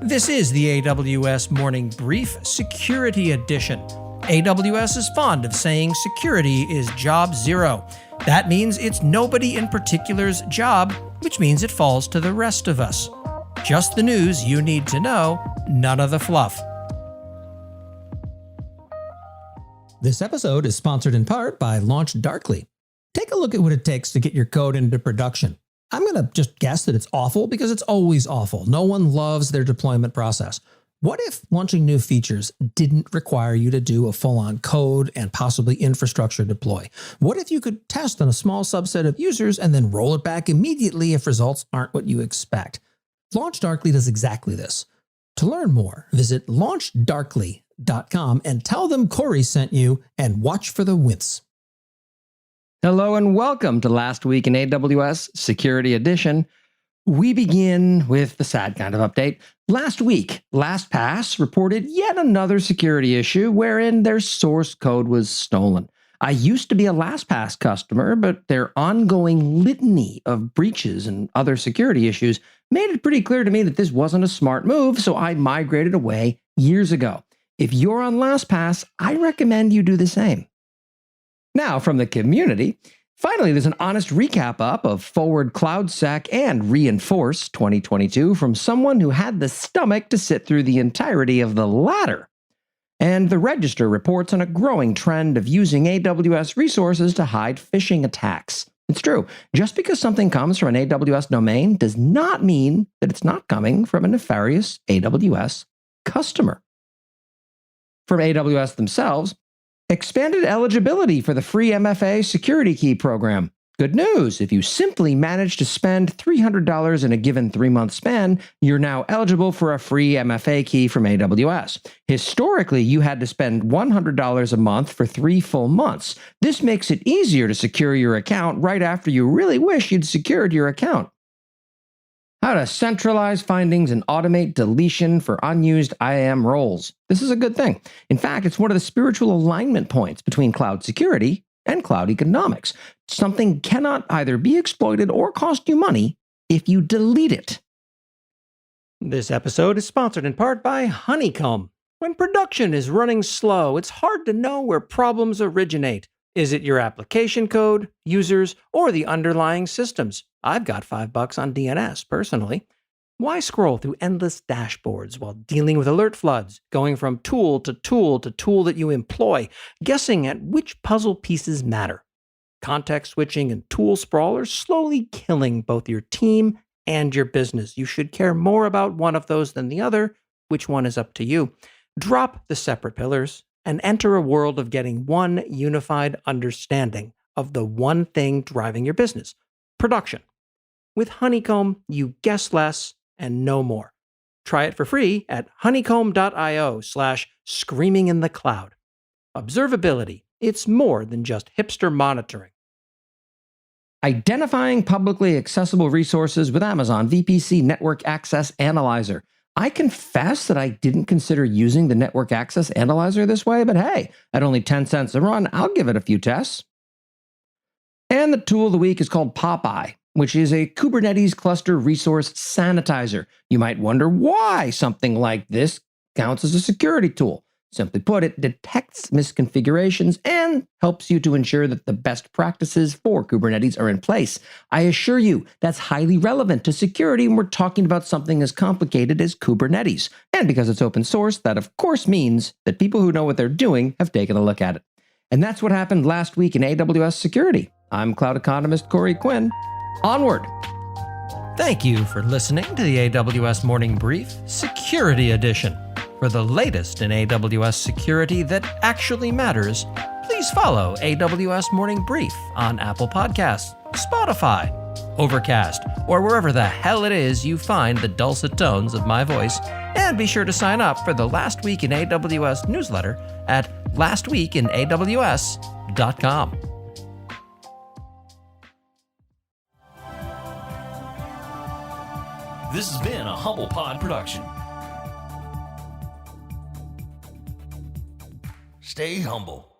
This is the AWS Morning Brief Security Edition. AWS is fond of saying security is job zero. That means it's nobody in particular's job, which means it falls to the rest of us. Just the news you need to know, none of the fluff. This episode is sponsored in part by LaunchDarkly. Take a look at what it takes to get your code into production. I'm going to just guess that it's awful because it's always awful. No one loves their deployment process. What if launching new features didn't require you to do a full-on code and possibly infrastructure deploy? What if you could test on a small subset of users and then roll it back immediately if results aren't what you expect? LaunchDarkly does exactly this. To learn more, visit launchdarkly.com and tell them Corey sent you and watch for the wince. Hello and welcome to Last Week in AWS Security Edition. We begin with the sad kind of update. Last week, LastPass reported yet another security issue wherein their source code was stolen. I used to be a LastPass customer, but their ongoing litany of breaches and other security issues made it pretty clear to me that this wasn't a smart move, so I migrated away years ago. If you're on LastPass, I recommend you do the same. Now, from the community, finally, there's an honest recap up of Forward CloudSec and Reinforce 2022 from someone who had the stomach to sit through the entirety of the latter. And the Register reports on a growing trend of using AWS resources to hide phishing attacks. It's true, just because something comes from an AWS domain does not mean that it's not coming from a nefarious AWS customer. From AWS themselves, expanded eligibility for the free MFA security key program. Good news, if you simply manage to spend $300 in a given 3-month span, you're now eligible for a free MFA key from AWS. Historically, you had to spend $100 a month for 3 full months. This makes it easier to secure your account right after you really wish you'd secured your account. How to centralize findings and automate deletion for unused IAM roles. This is a good thing. In fact, it's one of the spiritual alignment points between cloud security and cloud economics. Something cannot either be exploited or cost you money if you delete it. This episode is sponsored in part by Honeycomb. When production is running slow, it's hard to know where problems originate. Is it your application code, users, or the underlying systems? I've got $5 on DNS, personally. Why scroll through endless dashboards while dealing with alert floods, going from tool to tool to tool that you employ, guessing at which puzzle pieces matter? Context switching and tool sprawl are slowly killing both your team and your business. You should care more about one of those than the other. Which one is up to you? Drop the separate pillars and enter a world of getting one unified understanding of the one thing driving your business: production. With Honeycomb, you guess less and know more. Try it for free at honeycomb.io/screaminginthecloud. Observability, it's more than just hipster monitoring. Identifying publicly accessible resources with Amazon VPC Network Access Analyzer. I confess that I didn't consider using the Network Access Analyzer this way, but hey, at only 10 cents a run, I'll give it a few tests. And the tool of the week is called Popeye, which is a Kubernetes cluster resource sanitizer. You might wonder why something like this counts as a security tool. Simply put, it detects misconfigurations and helps you to ensure that the best practices for Kubernetes are in place. I assure you, that's highly relevant to security when we're talking about something as complicated as Kubernetes. And because it's open source, that of course means that people who know what they're doing have taken a look at it. And that's what happened last week in AWS security. I'm cloud economist Corey Quinn. Onward! Thank you for listening to the AWS Morning Brief Security Edition. For the latest in AWS security that actually matters, please follow AWS Morning Brief on Apple Podcasts, Spotify, Overcast, or wherever the hell it is you find the dulcet tones of my voice. And be sure to sign up for the Last Week in AWS newsletter at lastweekinaws.com. This has been a Humble Pod production. Stay humble.